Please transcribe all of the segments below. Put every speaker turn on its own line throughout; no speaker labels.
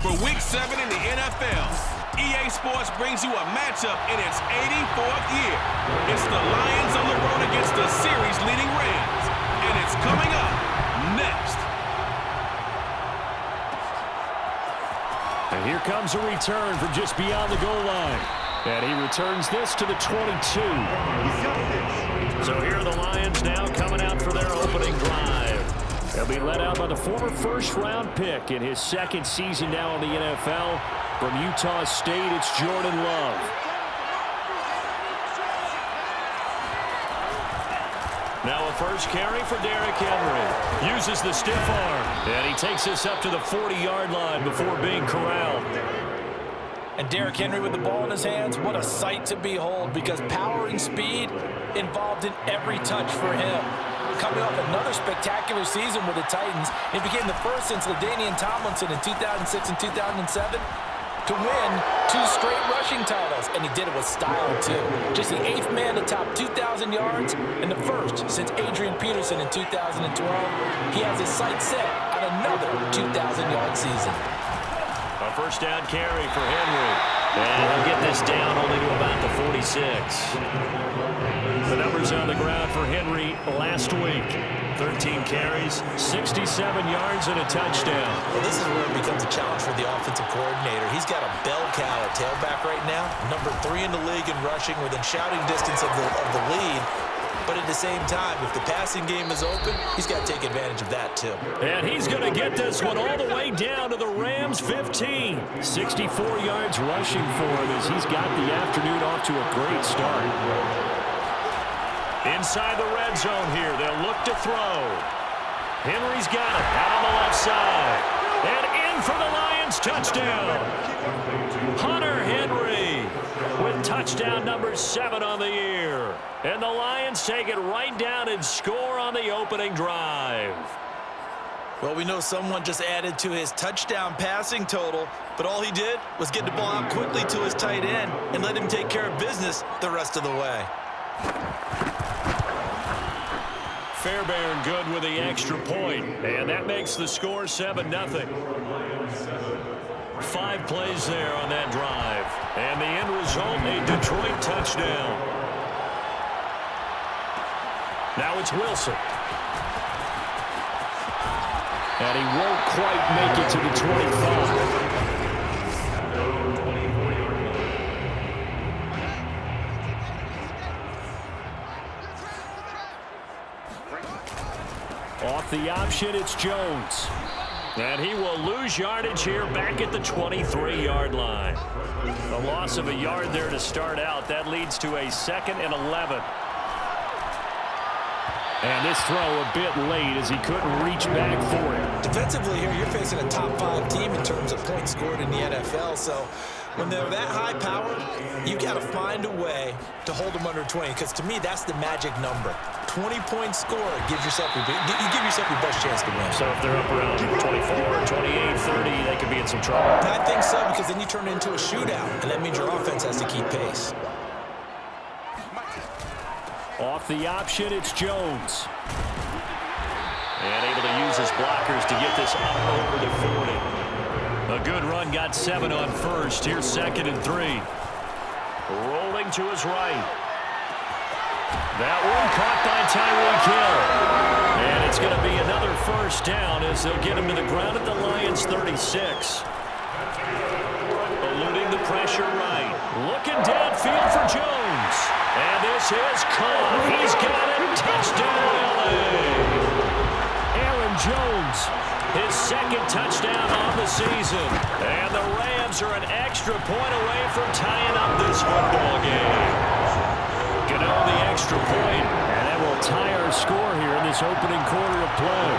For Week 7 in the NFL, EA Sports brings you a matchup in its 84th year. It's the Lions on the road against the series-leading Rams, and it's coming up next.
And here comes a return from just beyond the goal line. And he returns this to the 22. So here are the Lions now coming out for their opening drive. They'll be led out by the former first-round pick in his second season now in the NFL. From Utah State, it's Jordan Love. Now a first carry for Derrick Henry. Uses the stiff arm. And he takes this up to the 40-yard line before being corralled.
And Derrick Henry with the ball in his hands, what a sight to behold, because power and speed involved in every touch for him. Coming off another spectacular season with the Titans, he became the first since LaDainian Tomlinson in 2006 and 2007 to win 2 straight rushing titles, and he did it with style too. Just the 8th man to top 2,000 yards and the first since Adrian Peterson in 2012. He has his sights set on another 2,000-yard season.
A first down carry for Henry. And he'll get this down only to about the 46. The numbers on the ground for Henry last week. 13 carries, 67 yards, and a touchdown.
Well, this is where it becomes a challenge for the offensive coordinator. He's got a bell cow at tailback right now, number 3 in the league in rushing, within shouting distance of the lead. But at the same time, if the passing game is open, he's got to take advantage of that too.
And he's going to get this one all the way down to the Rams' 15. 64 yards rushing for him as he's got the afternoon off to a great start. Inside the red zone here, they'll look to throw. Henry's got it out on the left side. And in for the Lions, touchdown. Hunter Henry with touchdown number 7 on the year. And the Lions take it right down and score on the opening drive.
Well, we know someone just added to his touchdown passing total, but all he did was get the ball out quickly to his tight end and let him take care of business the rest of the way.
Fairbairn good with the extra point, and that makes the score 7-0. 5 plays there on that drive, and the end result, a Detroit touchdown. Now it's Wilson. And he won't quite make it to the 25. Off the option, it's Jones. And he will lose yardage here back at the 23-yard line. A loss of a yard there to start out. That leads to a 2nd and 11. And this throw a bit late as he couldn't reach back for it.
Defensively here, you're facing a top 5 team in terms of points scored in the NFL. So when they're that high powered, you got to find a way to hold them under 20. Because to me, that's the magic number. 20-point score gives yourself you give yourself your best chance to win.
So if they're up around 24, 28, 30, they could be in some trouble.
And I think so, because then you turn it into a shootout, and that means your offense has to keep pace.
Off the option, it's Jones. And able to use his blockers to get this up over the 40. A good run, got 7 on first. Here's 2nd and 3. Rolling to his right. That one caught by Tyreek Hill. And it's going to be another first down as they'll get him to the ground at the Lions' 36. Eluding the pressure right. Looking downfield for Jones. And this is caught. He's got it. Touchdown. second touchdown on the season. And the Rams are an extra point away from tying up this football game. Gano the extra point, and that will tie our score here in this opening quarter of play.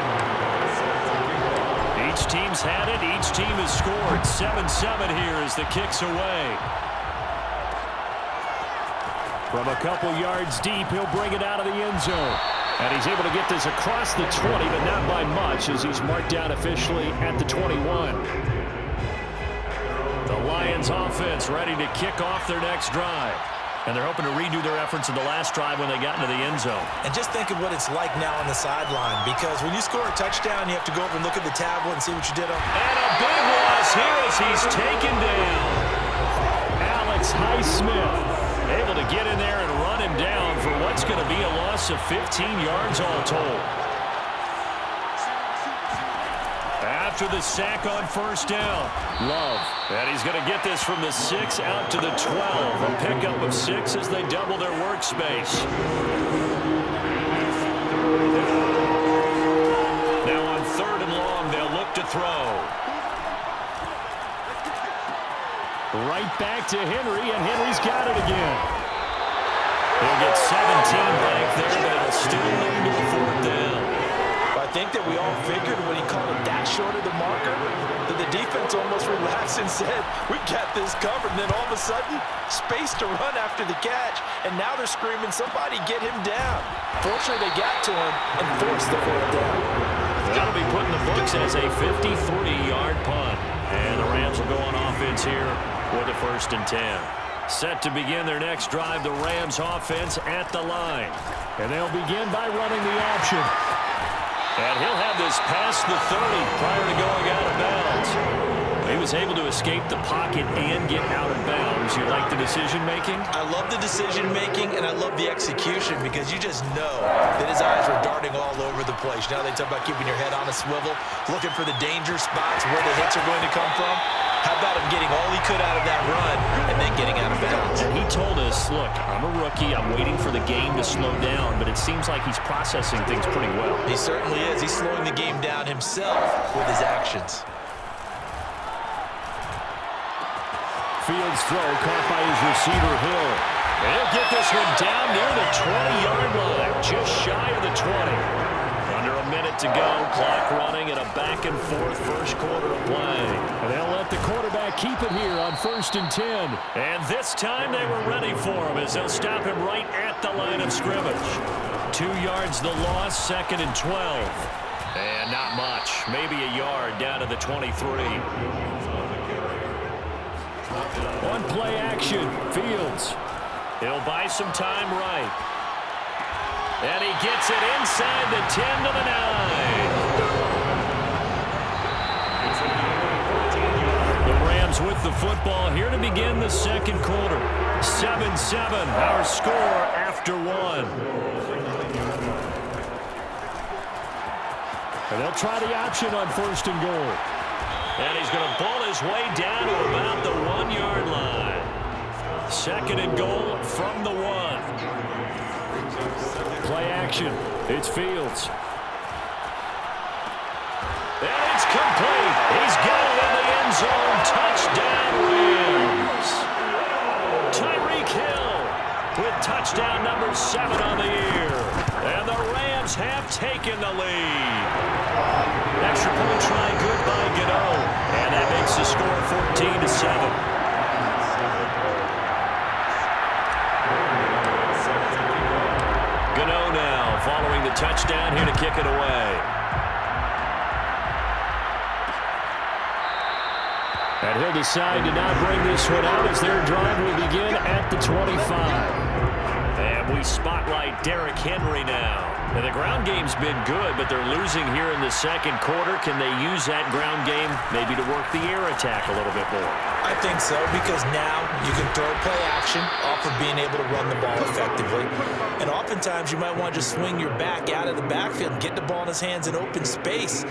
Each team's had it. Each team has scored. 7-7 here as the kick's away. From a couple yards deep, he'll bring it out of the end zone. And he's able to get this across the 20, but not by much as he's marked down officially at the 21. The Lions offense ready to kick off their next drive. And they're hoping to redo their efforts in the last drive when they got into the end zone.
And just think of what it's like now on the sideline, because when you score a touchdown, you have to go over and look at the tablet and see what you did on.
And a big loss here as he's taken down. Alex Highsmith able to get in there and run him down for what's going to be a loss of 15 yards all told. After the sack on first down, Love. And he's going to get this from the 6 out to the 12. A pickup of 6 as they double their workspace. Now on 3rd and long, they'll look to throw. Right back to Henry, and Henry's got it again. He'll get 17 back there, but it'll still lead to a 4th down.
I think that we all figured when he called it that short of the marker that the defense almost relaxed and said, we got this covered. And then all of a sudden, space to run after the catch. And now they're screaming, somebody get him down. Fortunately, they got to him and forced the 4th down.
That'll be put in the books as a 53-yard punt. And the Rams will go on offense here with a 1st and 10. Set to begin their next drive, the Rams offense at the line. And they'll begin by running the option. And he'll have this past the 30 prior to going out of bounds. He was able to escape the pocket and get out of bounds. You like the decision-making?
I love the decision-making, and I love the execution because you just know that his eyes were darting all over the place. Now they talk about keeping your head on a swivel, looking for the danger spots where the hits are going to come from. How about him getting all he could out of that run and then getting out of bounds?
He told us, look, I'm a rookie. I'm waiting for the game to slow down, but it seems like he's processing things pretty well.
He certainly is. He's slowing the game down himself with his actions.
Fields throw caught by his receiver, Hill. And he'll get this one down near the 20-yard line, just shy of the 20. Under a minute to go, clock running, and a back-and-forth first quarter of play. And they'll let the quarterback keep it here on 1st and 10. And this time they were ready for him as they'll stop him right at the line of scrimmage. 2 yards the loss, 2nd and 12. And not much, maybe a yard down to the 23. One play action, Fields. He'll buy some time right. And he gets it inside the 10 to the 9. The Rams with the football here to begin the second quarter. 7-7, our score after 1. And they'll try the option on 1st and goal. And he's going to pull his way down to about the 1-yard line. 2nd and goal from the 1. Play action. It's Fields. And it's complete. He's got it in the end zone. Touchdown, Rams. Tyreek Hill with touchdown number 7 on the year. And the Rams have taken the lead. Extra point try good by Gano. And that makes the score 14-7. Gano now following the touchdown here to kick it away. And he'll decide to not bring this one out as their drive will begin at the 25. And we spotlight Derrick Henry now. And the ground game's been good, but they're losing here in the second quarter. Can they use that ground game maybe to work the air attack a little bit more?
I think so, because now you can throw play action off of being able to run the ball effectively. And oftentimes you might want to just swing your back out of the backfield, get the ball in his hands in open space,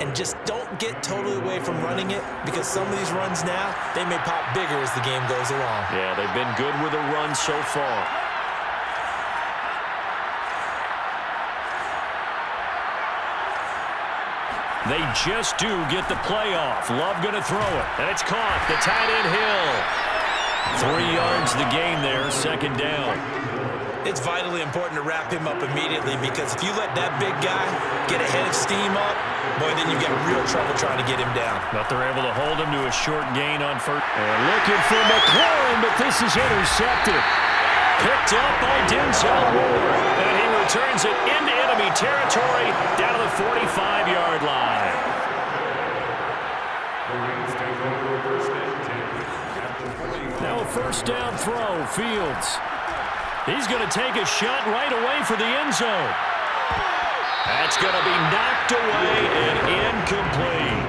and just don't get totally away from running it, because some of these runs now, they may pop bigger as the game goes along.
Yeah, they've been good with a run so far. They just do get the playoff. Love going to throw it. And it's caught. The tight end Hill. 3 yards the gain there, second down.
It's vitally important to wrap him up immediately because if you let that big guy get a head of steam up, boy, then you get real trouble trying to get him down.
But they're able to hold him to a short gain on first. And looking for McLaurin, but this is intercepted. Picked up by Denzel Ward. And he returns it into enemy territory down to the 45-yard line. Now a first down throw, Fields. He's going to take a shot right away for the end zone. That's going to be knocked away and incomplete.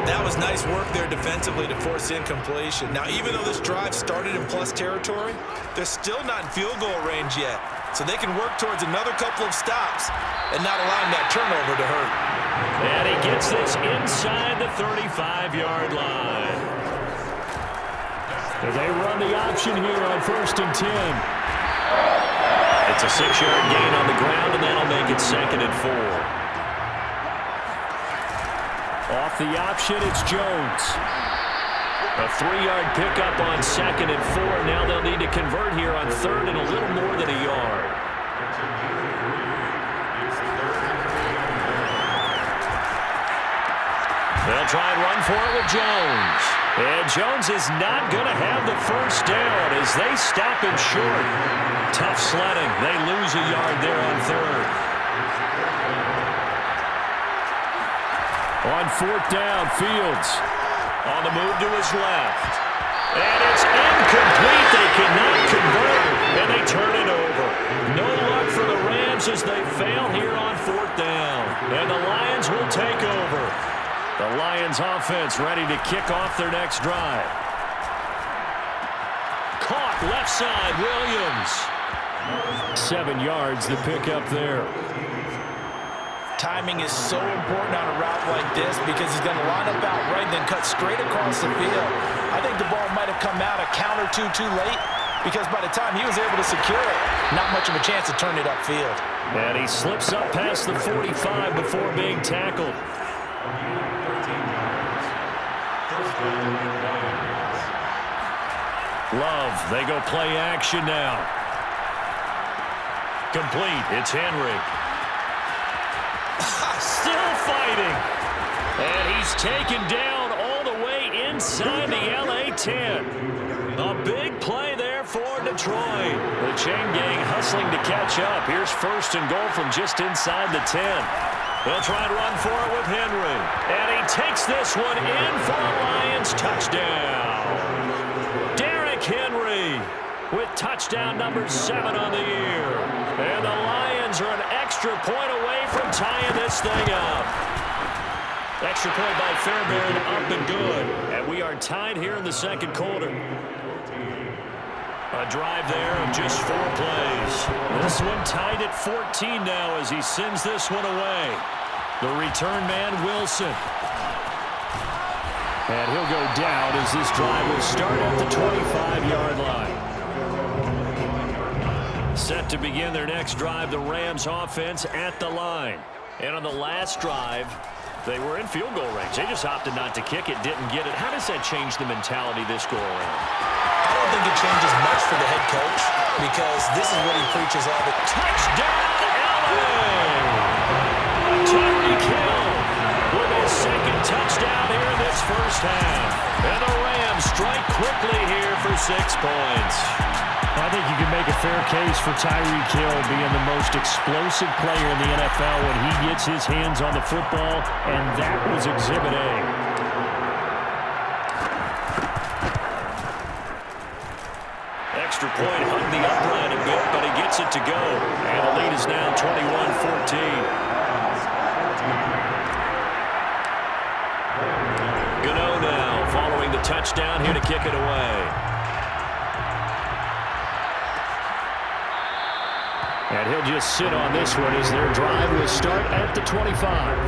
That was nice work there defensively to force incompletion. Now, even though this drive started in plus territory, they're still not in field goal range yet. So they can work towards another couple of stops and not allowing that turnover to hurt.
And he gets this inside the 35-yard line. They run the option here on 1st and 10. It's a 6-yard gain on the ground, and that'll make it 2nd and 4. Off the option, it's Jones. A 3-yard pickup on 2nd and 4. Now they'll need to convert here on 3rd and a little more than a yard. They'll try and run for it with Jones. And Jones is not going to have the first down as they stop him short. Tough sledding. They lose a yard there on 3rd. On 4th down, Fields on the move to his left. And it's incomplete. They cannot convert, and they turn it over. No luck for the Rams as they fail here on 4th down. And the Lions will take over. The Lions offense ready to kick off their next drive. Caught left side, Williams. 7 yards, the pickup there.
Timing is so important on a route like this because he's going to line up out right and then cut straight across the field. I think the ball might have come out a count or two too late because by the time he was able to secure it, not much of a chance to turn it upfield.
And he slips up past the 45 before being tackled. Love, they go play action now. Complete, it's Henry. Still fighting. And he's taken down all the way inside the LA 10. A big play there for Detroit. The chain gang hustling to catch up. Here's 1st and goal from just inside the 10. They'll try and run for it with Henry. And he takes this one in for a Lions touchdown. Derrick Henry with touchdown number 7 on the year. And the Lions are an extra point away from tying this thing up. Extra point by Fairbairn, up and good. And we are tied here in the 2nd quarter. A drive there of just 4 plays. This one tied at 14 now as he sends this one away. The return man, Wilson. And he'll go down as this drive will start at the 25-yard line. Set to begin their next drive, the Rams offense at the line. And on the last drive, they were in field goal range. They just opted not to kick it, didn't get it. How does that change the mentality this go around?
I don't think it changes much for the head coach because this is what he preaches all the time.
Touchdown, LA! Tyreek Hill with his 2nd touchdown here in this first half. And the Rams strike quickly here for 6 points.
I think you can make a fair case for Tyreek Hill being the most explosive player in the NFL when he gets his hands on the football, and that was Exhibit A.
Extra point hung the upright a bit, but he gets it to go. And the lead is now 21-14. Gano now following the touchdown here to kick it away.
And he'll just sit on this one as their drive will start at the 25.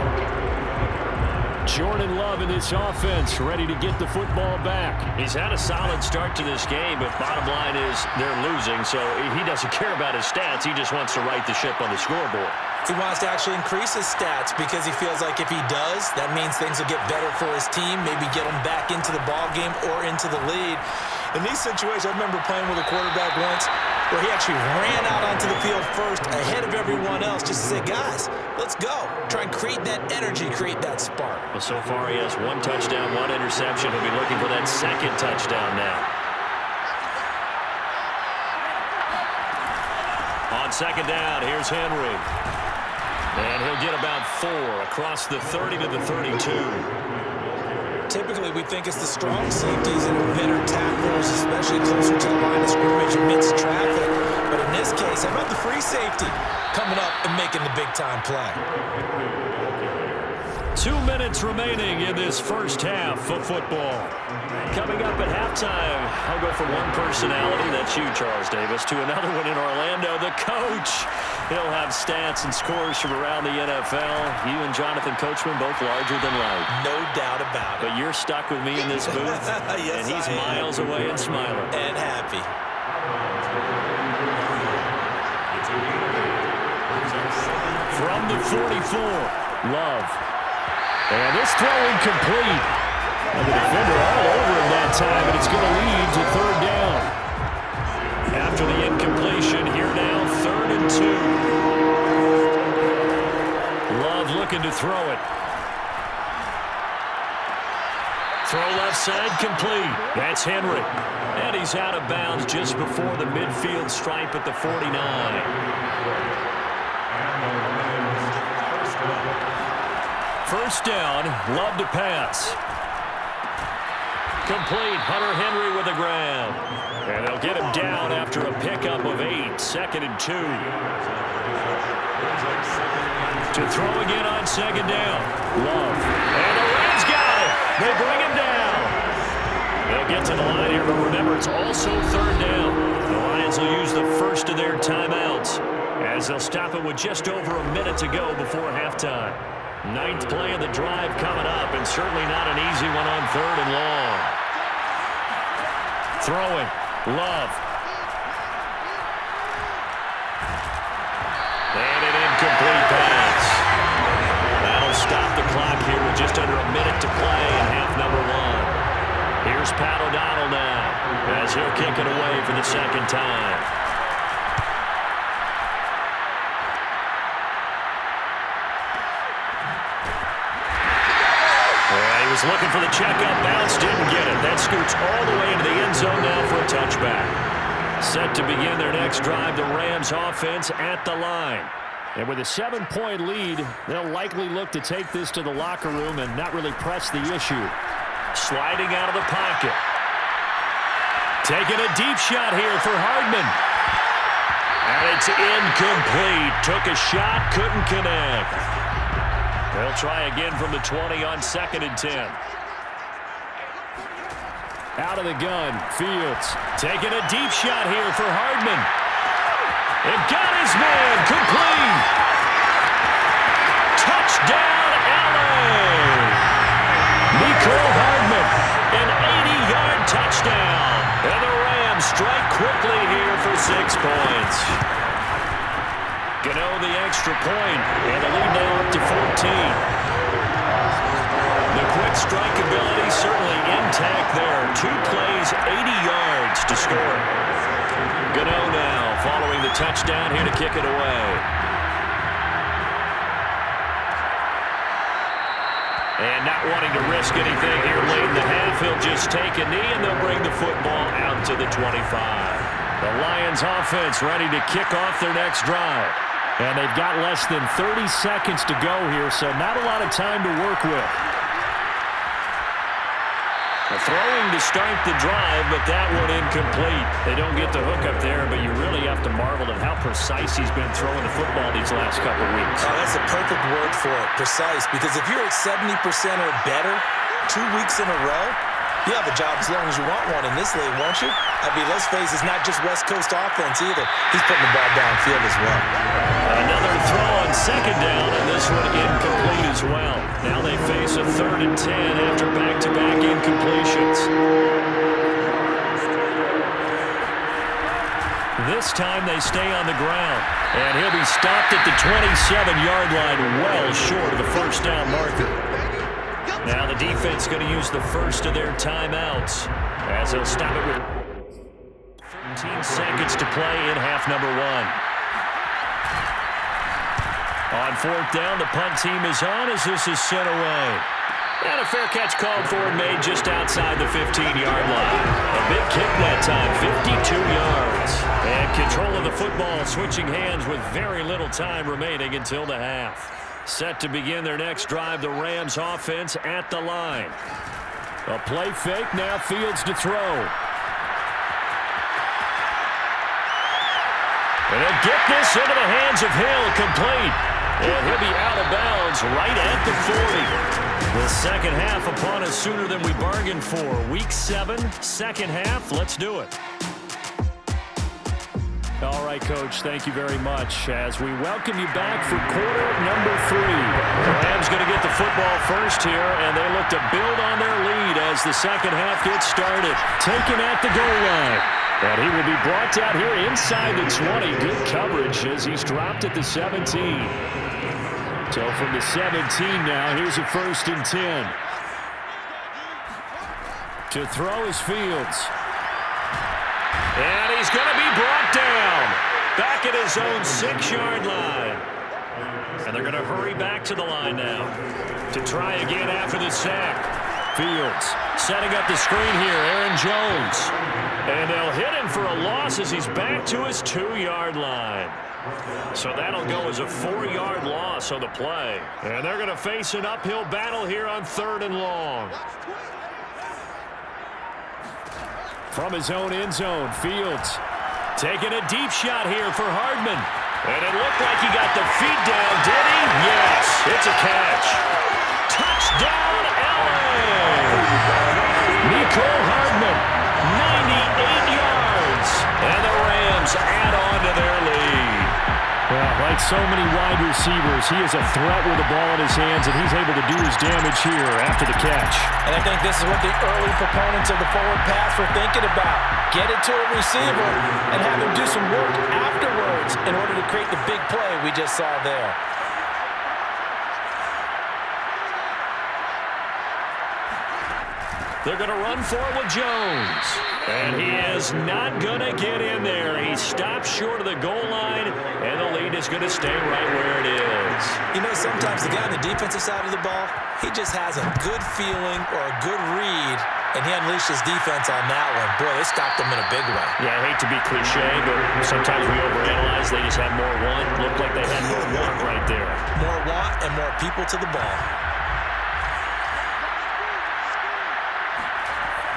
Jordan Love in this offense, ready to get the football back.
He's had a solid start to this game, but bottom line is they're losing, so he doesn't care about his stats. He just wants to right the ship on the scoreboard.
He wants to actually increase his stats because he feels like if he does, that means things will get better for his team, maybe get him back into the ball game or into the lead. In these situations, I remember playing with a quarterback once where he actually ran out onto the field first ahead of everyone else just to say, guys, let's go. Try and create that energy, create that spark.
Well, so far he has 1 touchdown, 1 interception. He'll be looking for that second touchdown now. On second down, here's Henry. And he'll get about 4 across the 30 to the 32.
Typically, we think it's the strong safeties and better tacklers, especially closer to the line of scrimmage amidst traffic. But in this case, how about the free safety coming up and making the big-time play?
2 minutes remaining in this first half of football. Coming up at halftime, I'll go from one personality, that's you, Charles Davis, to another one in Orlando, the coach. He'll have stats and scores from around the NFL. You and Jonathan Coachman both larger than life.
No doubt about it.
But you're stuck with me in this booth,
Yes,
and he's miles away and smiling.
And happy.
From the 44, Love. And this throw incomplete. And the defender all over him that time, and it's going to lead to third down.
After the incompletion, here now, 3rd and 2.
Love looking to throw it.
Throw left side, complete. That's Henry. And he's out of bounds just before the midfield stripe at the 49. First down, Love to pass. Complete, Hunter Henry with a grab. And they'll get him down after a pickup of 8, 2nd and 2. To throw again on second down, Love. And the Rams got it. They bring him down. They'll get to the line here, but remember, it's also 3rd down. The Lions will use the first of their timeouts as they'll stop it with just over a minute to go before halftime. 9th play of the drive coming up, and certainly not an easy one on 3rd and long. Throwing, Love. And an incomplete pass. That'll stop the clock here with just under a minute to play in half number 1. Here's Pat O'Donnell now as he'll kick it away for the 2nd time. Looking for the checkup bounce, didn't get it. That scoots all the way into the end zone now for a touchback. Set to begin their next drive, the Rams offense at the line.
And with a 7-point lead, they'll likely look to take this to the locker room and not really press the issue.
Sliding out of the pocket. Taking a deep shot here for Hardman. And it's incomplete. Took a shot, couldn't connect. They'll try again from the 20 on 2nd and 10.
Out of the gun, Fields.
Taking a deep shot here for Hardman. And got his man, complete. Touchdown, LA. Mecole Hardman, an 80-yard touchdown. And the Rams strike quickly here for 6 points. Gano the extra point, and the lead now up to 14. The quick strike ability certainly intact there. 2 plays, 80 yards to score. Gano now following the touchdown here to kick it away. And not wanting to risk anything here late in the half, he'll just take a knee, and they'll bring the football out to the 25.
The Lions offense ready to kick off their next drive. And they've got less than 30 seconds to go here, so not a lot of time to work with.
Throwing to start the drive, but that one incomplete. They don't get the hook up there, but you really have to marvel at how precise he's been throwing the football these last couple weeks.
Oh, that's a perfect word for it, precise, because if you're at 70% or better 2 weeks in a row, You'll have a job as long as you want one in this league, won't you? I mean, let's face it, it's not just West Coast offense either. He's putting the ball downfield as well.
Another throw on second down, and this one incomplete as well. Now they face a 3rd and 10 after back-to-back incompletions. This time they stay on the ground, and he'll be stopped at the 27-yard line, well short of the first down marker. Now the defense going to use the first of their timeouts as they'll stop it with 13 seconds to play in half number 1. On 4th down, the punt team is on as this is sent away. And a fair catch called for and made just outside the 15-yard line. A big kick that time, 52 yards. And control of the football switching hands with very little time remaining until the half. Set to begin their next drive, the Rams offense at the line. A play fake, now Fields to throw. And he'll get this into the hands of Hill, complete. And he'll be out of bounds right at the 40. The second half upon us sooner than we bargained for. Week 7, second half, let's do it.
All right, Coach, thank you very much as we welcome you back for quarter number 3.
The Rams going to get the football first here, and they look to build on their lead as the second half gets started.
Taken at the goal line. And he will be brought down here inside the 20. Good coverage as he's dropped at the 17. So from the 17 now, here's a 1st and 10. To throw is Fields.
And he's going to be brought down back at his own 6-yard line. And they're going to hurry back to the line now to try again after the sack.
Fields
setting up the screen here, Aaron Jones. And they'll hit him for a loss as he's back to his 2-yard line. So that'll go as a 4-yard loss on the play. And they're going to face an uphill battle here on 3rd and long.
from his own end zone. Fields
taking a deep shot here for Hardman. And it looked like he got the feet down, did he? Yes, it's a catch. Touchdown, LA!
Mecole Hardman,
98 yards. And the Rams add on to their lead.
Well, like so many wide receivers, he is a threat with the ball in his hands, and he's able to do his damage here after the catch.
And I think this is what the early proponents of the forward pass were thinking about. Get it to a receiver and have him do some work afterwards in order to create the big play we just saw there.
They're going to run for it with Jones. And he is not going to get in there. He stops short of the goal line, and the lead is going to stay right where it is.
You know, sometimes the guy on the defensive side of the ball, he just has a good feeling or a good read, and he unleashed his defense on that one. Boy, they stopped him in a big way.
Yeah, I hate to be cliche, but sometimes we overanalyze. They just had more want. Looked like they had more want right there.
More want and more people to the ball.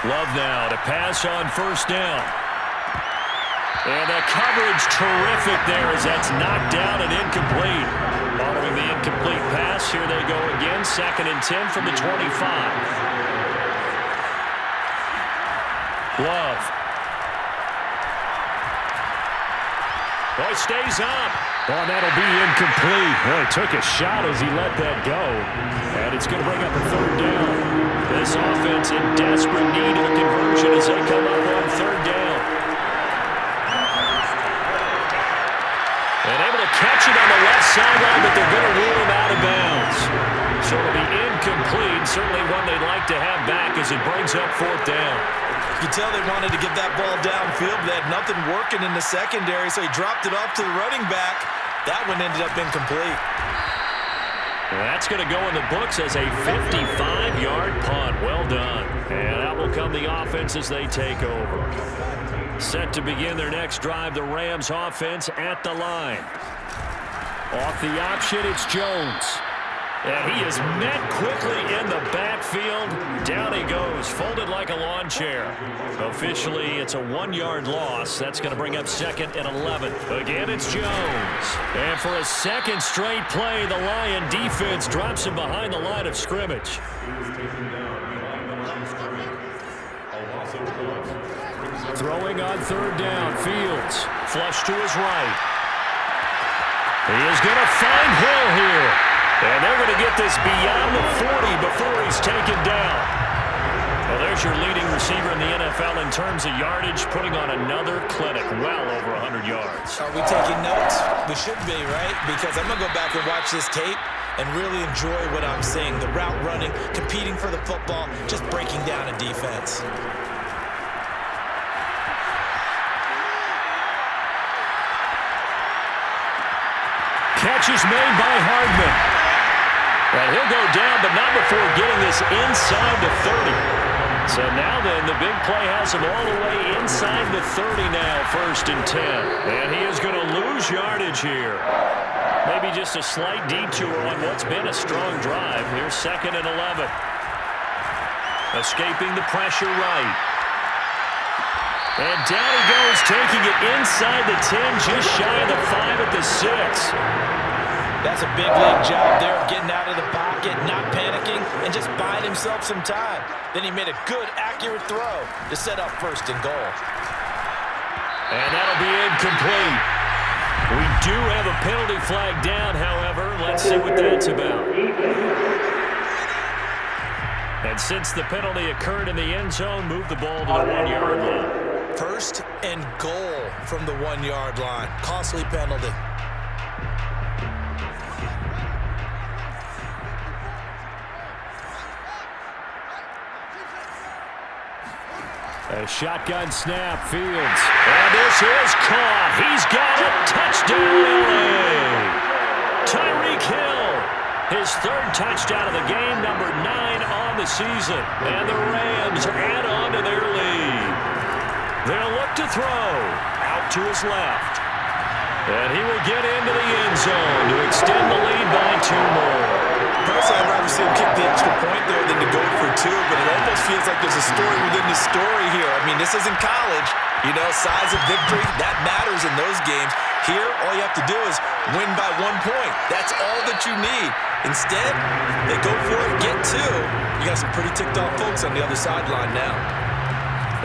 Love now to pass on first down. And the coverage terrific there as that's knocked down and incomplete. Following the incomplete pass, here they go again. 2nd and 10 from the 25. Love. Boy, stays up.
Oh, that'll be incomplete. Well, he took a shot as he let that go. And it's going to bring up a 3rd down.
This offense in desperate need of a conversion as they come up on 3rd down. And able to catch it on the left sideline, but they're going to rule him out of bounds. So it'll be incomplete. Certainly one they'd like to have back as it brings up 4th down.
You can tell they wanted to get that ball downfield. They had nothing working in the secondary, so he dropped it off to the running back. That one ended up incomplete.
That's going to go in the books as a 55-yard punt. Well done. And out will come the offense as they take over. Set to begin their next drive, the Rams offense at the line.
Off the option, it's Jones.
And he is met quickly in the backfield. Down he goes, folded like a lawn chair. Officially, it's a 1-yard loss. That's going to bring up 2nd and 11. Again, it's Jones. And for a second straight play, the Lion defense drops him behind the line of scrimmage.
Throwing on third down, Fields. Flush to his right. He is going to find Hill here. And they're going to get this beyond the 40 before he's taken down. Well, there's your leading receiver in the NFL in terms of yardage, putting on another clinic, well over 100 yards.
Are we taking notes? We should be, right? Because I'm going to go back and watch this tape and really enjoy what I'm seeing. The route running, competing for the football, just breaking down a defense.
Catch is made by Hardman. And he'll go down, but not before getting this inside the 30. So now then, the big play has him all the way inside the 30 now, 1st and 10. And he is going to lose yardage here. Maybe just a slight detour on what's been a strong drive. Here's 2nd and 11. Escaping the pressure right. And down he goes, taking it inside the 10, just shy of the 5 at the 6.
That's a big league job there of getting out of the pocket, not panicking, and just buying himself some time. Then he made a good, accurate throw to set up 1st and goal.
And that'll be incomplete. We do have a penalty flag down, however. Let's see what that's about. And since the penalty occurred in the end zone, move the ball to the 1-yard line.
1st and goal from the 1-yard line. Costly penalty.
A shotgun snap, Fields. And this is caught. He's got it. Touchdown, LA. Tyreek Hill. His 3rd touchdown of the game, number 9 on the season. And the Rams add on to their lead. They'll look to throw. Out to his left. And he will get into the end zone to extend the lead by 2 more.
Personally, I'd rather see him kick the extra point there than to go for 2, but it almost feels like there's a story within the story here. I mean, this isn't college. You know, size of victory, that matters in those games. Here, all you have to do is win by 1 point. That's all that you need. Instead, they go for it, get 2. You got some pretty ticked-off folks on the other sideline now.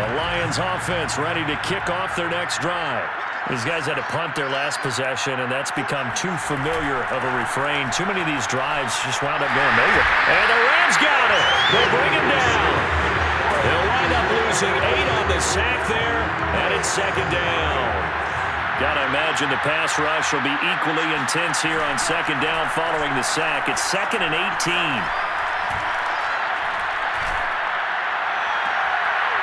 The Lions offense ready to kick off their next drive. These guys had to punt their last possession, and that's become too familiar of a refrain. Too many of these drives just wound up going nowhere. And the Rams got it. They'll bring him down. They'll wind up losing 8 on the sack there, and it's 2nd down. Got to imagine the pass rush will be equally intense here on 2nd down following the sack. It's 2nd and 18.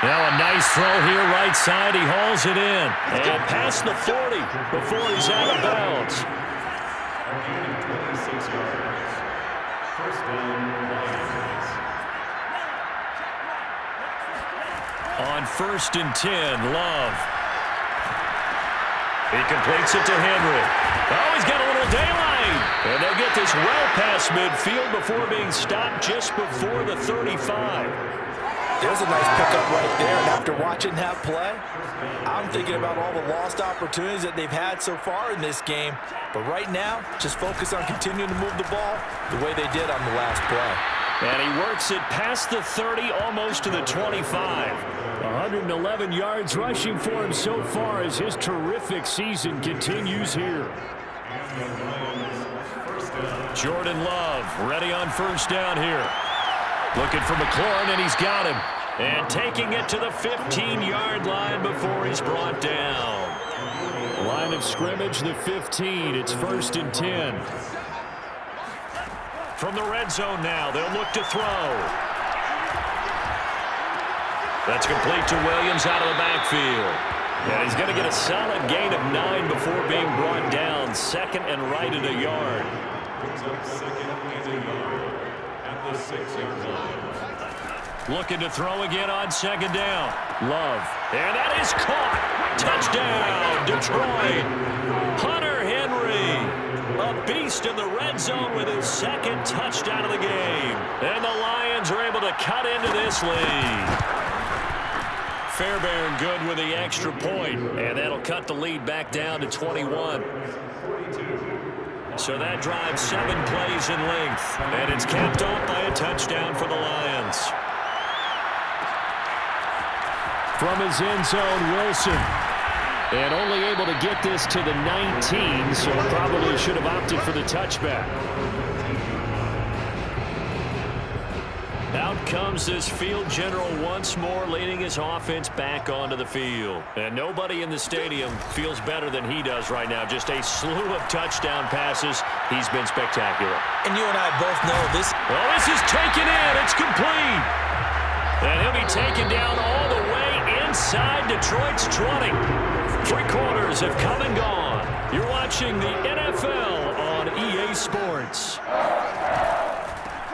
Now a nice throw here right side. He hauls it in. And past the 40 before he's out of bounds. On 1st and 10, Love. He completes it to Henry. Oh, he's got a little daylight. And they'll get this well past midfield before being stopped just before the 35.
There's a nice pickup right there, and after watching that play, I'm thinking about all the lost opportunities that they've had so far in this game. But right now, just focus on continuing to move the ball the way they did on the last play.
And he works it past the 30, almost to the 25. 111 yards rushing for him so far as his terrific season continues here. Jordan Love ready on 1st down here. Looking for McLaurin, and he's got him. And taking it to the 15-yard line before he's brought down. Line of scrimmage, the 15. It's 1st and 10. From the red zone now, they'll look to throw. That's complete to Williams out of the backfield. And he's going to get a solid gain of 9 before being brought down. 2nd and right at a yard. Looking to throw again on 2nd down. Love. And that is caught. Touchdown, Detroit. Hunter Henry. A beast in the red zone with his 2nd touchdown of the game. And the Lions are able to cut into this lead. Fairbairn good with the extra point. And that'll cut the lead back down to 21. So that drives 7 plays in length. And it's capped off by a touchdown for the Lions. from his end zone, Wilson. And only able to get this to the 19, so probably should have opted for the touchback. Out comes this field general once more, leading his offense back onto the field. And nobody in the stadium feels better than he does right now. Just a slew of touchdown passes. He's been spectacular.
And you and I both know this.
Well, this is taken in. It's complete. And he'll be taken down all the way inside Detroit's 20. 3 quarters have come and gone. You're watching the NFL on EA Sports.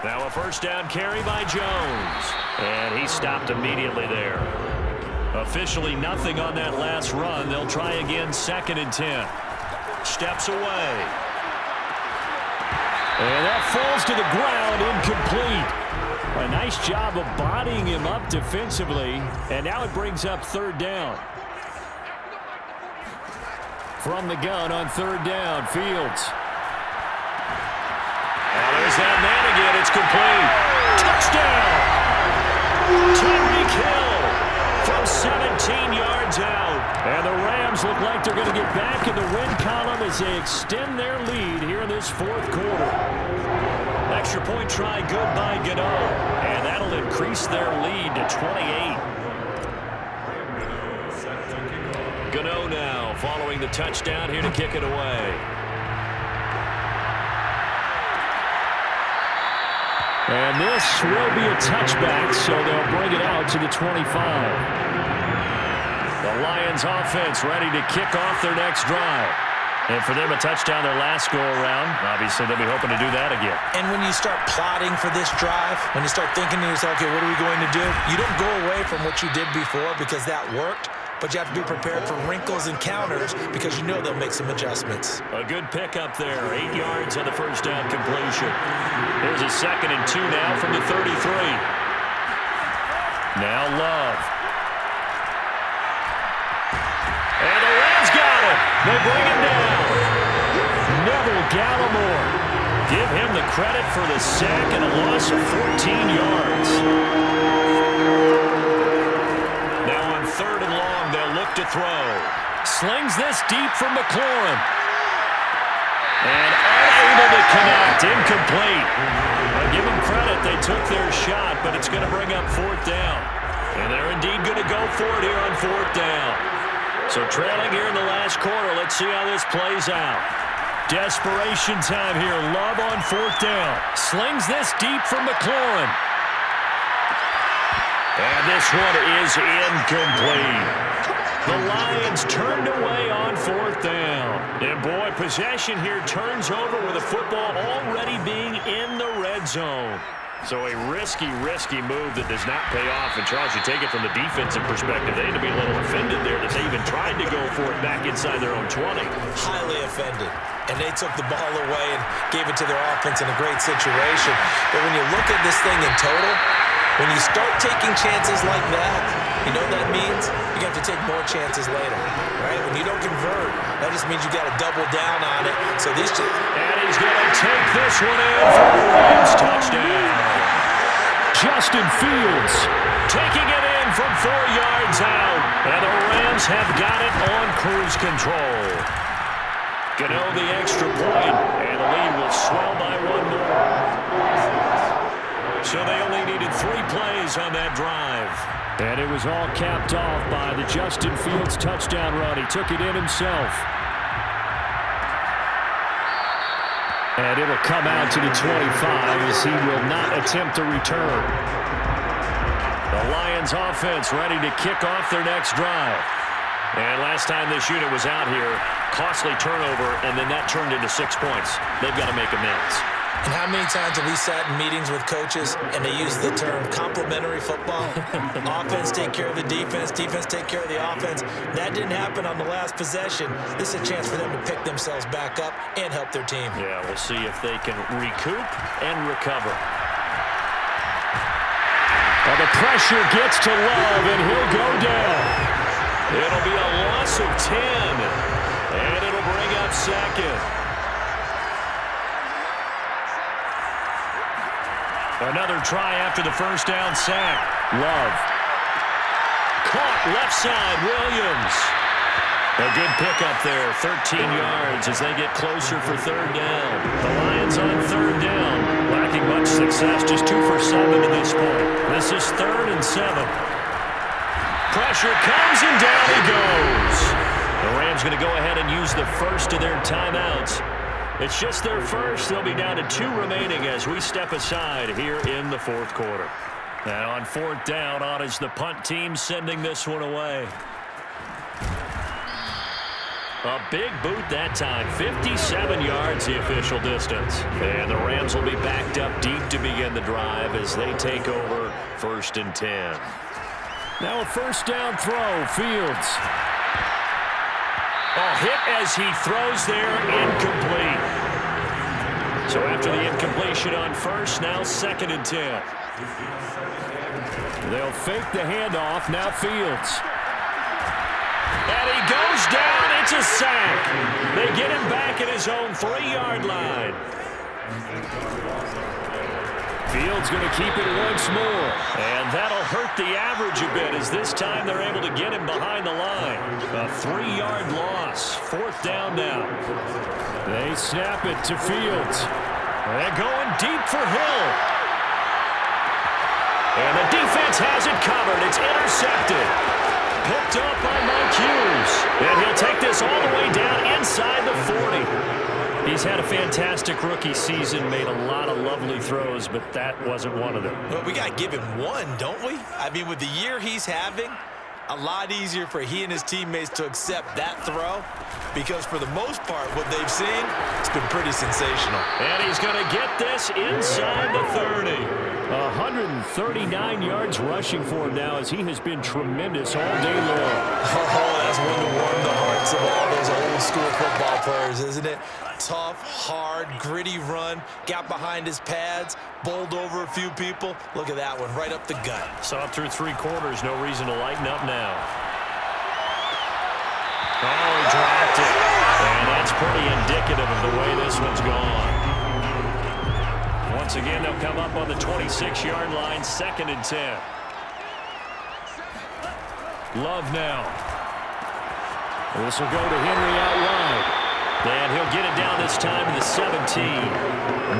Now a first down carry by Jones. And he stopped immediately there. Officially nothing on that last run. They'll try again 2nd and 10. Steps away. And that falls to the ground, incomplete. A nice job of bodying him up defensively. And now it brings up 3rd down. From the gun on 3rd down, Fields. Well, there's that man again. It's complete. Touchdown! Tyreek Hill from 17 yards out. And the Rams look like they're going to get back in the win column as they extend their lead here in this 4th quarter. Extra point try good by Gano. And that'll increase their lead to 28. Gano now following the touchdown here to kick it away. And this will be a touchback, so they'll bring it out to the 25. The Lions offense ready to kick off their next drive. And for them, a touchdown their last go-around. Obviously, they'll be hoping to do that again.
And when you start plotting for this drive, when you start thinking to yourself, okay, what are we going to do? You don't go away from what you did before because that worked. But you have to be prepared for wrinkles and counters because you know they'll make some adjustments.
A good pickup there. 8 yards on the first down completion. Here's a 2nd and 2 now from the 33. Now Love. And the Rams got him. They bring him down. Neville Gallimore. Give him the credit for the sack and a loss of 14 yards. Now on 3rd and long, they'll look to throw. Slings this deep from McLaurin. And unable to connect. Incomplete. I'll give them credit. They took their shot, but it's going to bring up 4th down. And they're indeed going to go for it here on 4th down. So trailing here in the last quarter. Let's see how this plays out. Desperation time here. Love on 4th down. Slings this deep from McLaurin. And this one is incomplete. The Lions turned away on 4th down. And boy, possession here turns over with the football already being in the red zone. So a risky move that does not pay off. And Charles, you take it from the defensive perspective, they had to be a little offended there that they even tried to go for it back inside their own 20.
Highly offended. And they took the ball away and gave it to their offense in a great situation. But when you look at this thing in total, when you start taking chances like that, you know what that means? You have to take more chances later, right? When you don't convert, that just means you got to double down on it. So these two.
And he's going to take this one in for a Rams touchdown. Justin Fields taking it in from 4 yards out. And the Rams have got it on cruise control. Gano the extra point, and the lead will swell by 1 more. So they only needed 3 plays on that drive. And it was all capped off by the Justin Fields touchdown run. He took it in himself. And it'll come out to the 25 as he will not attempt to return. The Lions offense ready to kick off their next drive. And last time this unit was out here, costly turnover, and then that turned into 6 points. They've got to make amends.
And how many times have we sat in meetings with coaches and they use the term complementary football? Offense take care of the defense, defense take care of the offense. That didn't happen on the last possession. This is a chance for them to pick themselves back up and help their team.
Yeah, we'll see if they can recoup and recover. Well, the pressure gets to Love, and he'll go down. It'll be a loss of 10, and it'll bring up 2nd. Another try after the first down sack. Love.
caught left side. Williams. A good pickup there, 13 yards as they get closer for third down. The Lions on third down, lacking much success, just 2 for 7 to this point. This is 3rd and 7. Pressure comes and down he goes. The Rams going to go ahead and use the first of their timeouts. It's just their first. They'll be down to 2 remaining as we step aside here in the 4th quarter. And on 4th down, on is the punt team sending this one away. A big boot that time, 57 yards the official distance. And the Rams will be backed up deep to begin the drive as they take over 1st and 10.
Now a first down throw, Fields.
A hit as he throws there, incomplete. So after the incompletion on first, now 2nd and 10.
They'll fake the handoff, now Fields.
And he goes down. It's a sack. They get him back at his own 3-yard line.
Fields going to keep it once more.
And that'll hurt the average a bit as this time they're able to get him behind the line. A 3-yard loss. 4th down now.
They snap it to Fields.
They're going deep for Hill. And the defense has it covered. It's intercepted. Picked up by Mike Hughes. And he'll take this all the way down inside the 40. He's had a fantastic rookie season, made a lot of lovely throws, but that wasn't one of them.
Well, we got to give him one, don't we? I mean, with the year he's having, a lot easier for he and his teammates to accept that throw because for the most part, what they've seen, it's been pretty sensational.
And he's going to get this inside the 30.
139 yards rushing for him now as he has been tremendous all day long.
Oh, that's one to warm the hearts of all those old school football players, isn't it? Tough, hard, gritty run, got behind his pads, bowled over a few people. Look at that one, right up the gut.
Saw it through 3 quarters, no reason to lighten up now. Oh, he dropped it. And that's pretty indicative of the way this one's gone. Once again, they'll come up on the 26-yard line, 2nd and 10.
Love now. This will go to Henry out wide.
And he'll get it down this time to the 17.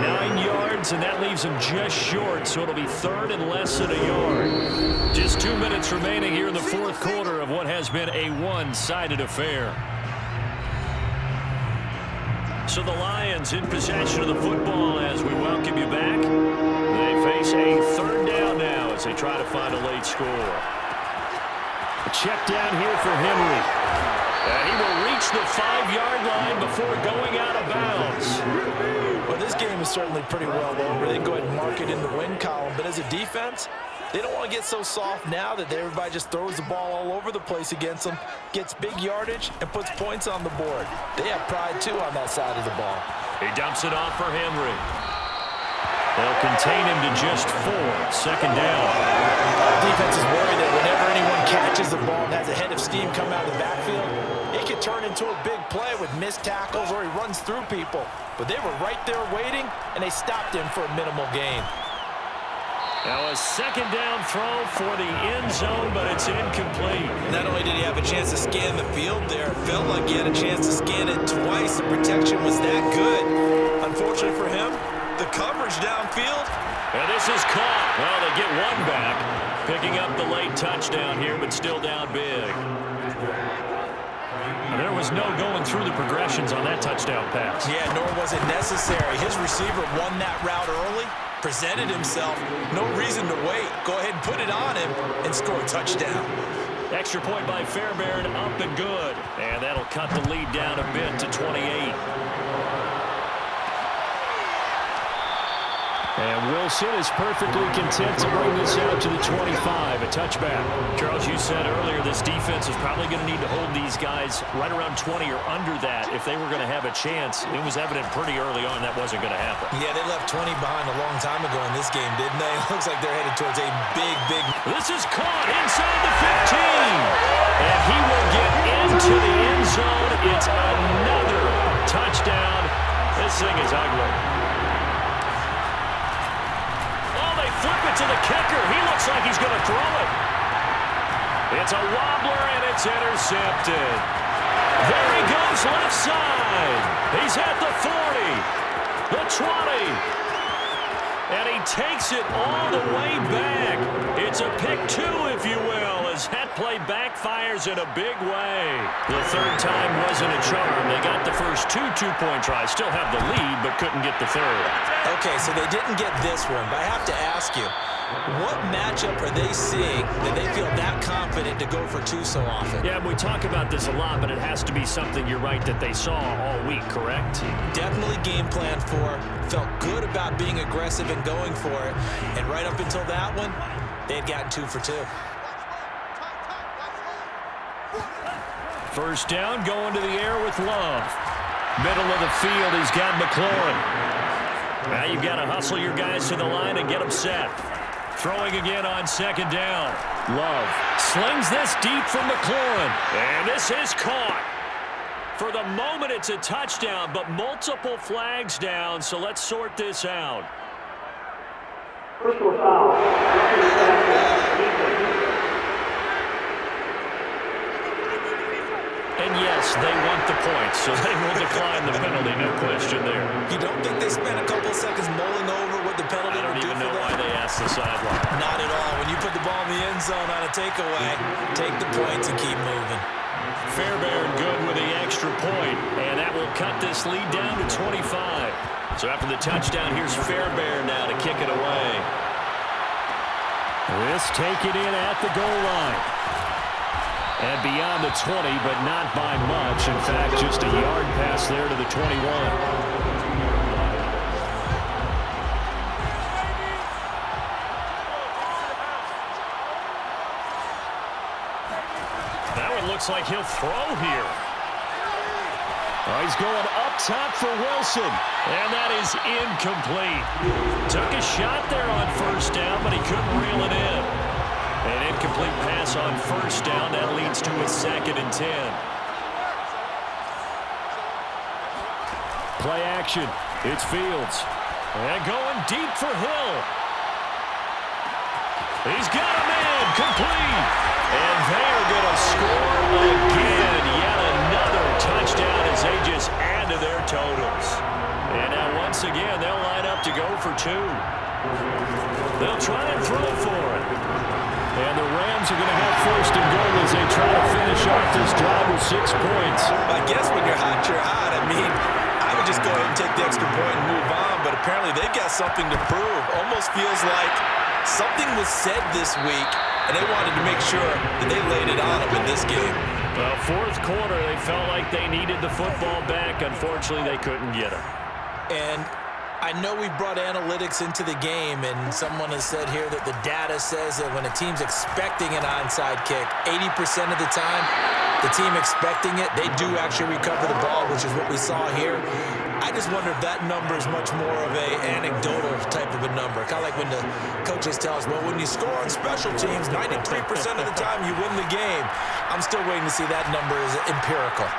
9 yards, and that leaves him just short, so it'll be 3rd and less than a yard. Just 2 minutes remaining here in the 4th quarter of what has been a one-sided affair. So the Lions in possession of the football as we welcome you back. They face a 3rd down now as they try to find a late score.
A check down here for Henry.
And he will reach the 5-yard line before going out of bounds.
Well, this game is certainly pretty well over. They can go ahead and mark it in the win column. But as a defense, they don't want to get so soft now that everybody just throws the ball all over the place against them, gets big yardage, and puts points on the board. They have pride, too, on that side of the ball.
He dumps it off for Henry. They'll contain him to just 4. 2nd down.
Defense is worried that whenever anyone catches the ball and has a head of steam come out of the backfield, it can turn into a big play with missed tackles or he runs through people. But they were right there waiting, and they stopped him for a minimal gain.
Now a 2nd down throw for the end zone, but it's incomplete.
Not only did he have a chance to scan the field there, it felt like he had a chance to scan it twice. The protection was that good. Unfortunately for him, the coverage downfield.
And this is caught. Well, they get one back. Picking up the late touchdown here, but still down big. There was no going through the progressions on that touchdown pass.
Yeah, nor was it necessary. His receiver won that route early, presented himself. No reason to wait. Go ahead and put it on him and score a touchdown.
Extra point by Fairbairn, up and good. And that'll cut the lead down a bit to 28.
And Wilson is perfectly content to bring this out to the 25, a touchback.
Charles, you said earlier this defense is probably going to need to hold these guys right around 20 or under that if they were going to have a chance. It was evident pretty early on that wasn't going to happen.
Yeah, they left 20 behind a long time ago in this game, didn't they? It looks like they're headed towards a big...
This is caught inside the 15. And he will get into the end zone. It's another touchdown. This thing is ugly. Flip it to the kicker. He looks like he's going to throw it. It's a wobbler, and it's intercepted. There he goes left side. He's at the 40, the 20. And he takes it all the way back. It's a pick two, if you will, as that play backfires in a big way. The third time wasn't a charm. They got the first two-point tries. Still have the lead, but couldn't get the third.
Okay, so they didn't get this one, but I have to ask you, what matchup are they seeing that they feel that confident to go for two so often?
Yeah, we talk about this a lot, but it has to be something, you're right, that they saw all week, correct?
Definitely game plan for, felt good about being aggressive and going for it, and right up until that one, they had gotten 2 for 2.
First down, going to the air with Love. Middle of the field, he's got McLaurin. Now you've got to hustle your guys to the line and get them set. Throwing again on second down. Love slings this deep from McLaurin. And this is caught. For the moment, it's a touchdown, but multiple flags down, so let's sort this out.
Personal foul.
And yes, they want the points, so they will decline the penalty, no question there.
You don't think they spent a couple seconds mulling over what the penalty would do for them?
I don't even know why they asked the sideline.
Not at all. When you put the ball in the end zone on a takeaway, take the points and keep moving.
Fairbairn good with the extra point, and that will cut this lead down to 25. So after the touchdown, here's Fairbairn now to kick it away.
This taken in at the goal line. And beyond the 20, but not by much. In fact, just a yard pass there to the 21.
That one looks like he'll throw here.
Oh, he's going up top for Wilson.
And that is incomplete. Took a shot there on first down, but he couldn't reel it in. An incomplete pass on first down. That leads to a 2nd and 10.
Play action. It's Fields.
And going deep for Hill. He's got a man. Complete. And they are going to score again. Yet another touchdown as they just add to their totals. And now once again, they'll line up to go for 2. They'll try and throw for it.
And the Rams are going to have first and goal as they try to finish off this drive with 6 points.
I guess when you're hot, you're hot. I mean, I would just go ahead and take the extra point and move on, but apparently they've got something to prove. Almost feels like something was said this week, and they wanted to make sure that they laid it on them in this game.
Well, fourth quarter, they felt like they needed the football back. Unfortunately, they couldn't get it.
And I know we brought analytics into the game, and someone has said here that the data says that when a team's expecting an onside kick, 80% of the time, the team expecting it, they do actually recover the ball, which is what we saw here. I just wonder if that number is much more of a anecdotal type of a number. Kind of like when the coaches tell us, well, when you score on special teams, 93% of the time you win the game. I'm still waiting to see that number is empirical.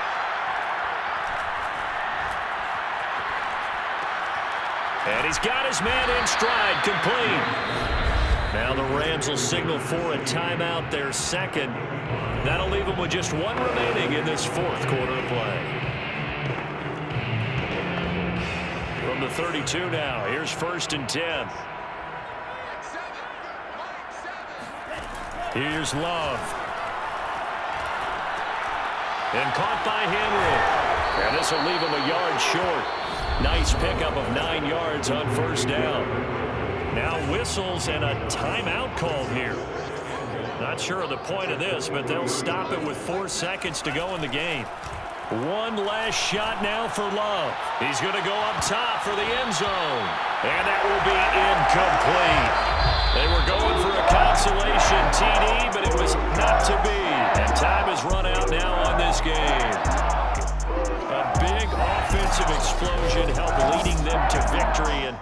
And he's got his man in stride, complete. Now the Rams will signal for a timeout, their 2nd. That'll leave them with just 1 remaining in this fourth quarter of play. From the 32 now, here's 1st and 10. Here's Love. And caught by Henry. And this will leave him a yard short. Nice pickup of 9 yards on first down. Now whistles and a timeout called here. Not sure of the point of this, but they'll stop it with 4 seconds to go in the game. One last shot now for Love. He's going to go up top for the end zone. And that will be incomplete. They were going for a consolation TD, but it was not to be. And time has run out now on this game. A big offensive explosion helped leading them to victory. And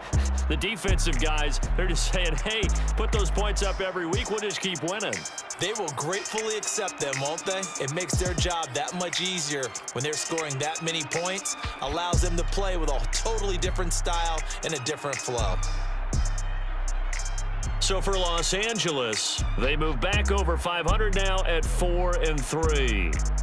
the defensive guys, they're just saying, hey, put those points up every week. We'll just keep winning.
They will gratefully accept them, won't they? It makes their job that much easier when they're scoring that many points. Allows them to play with a totally different style and a different flow.
So for Los Angeles, they move back over 500 now at 4-3.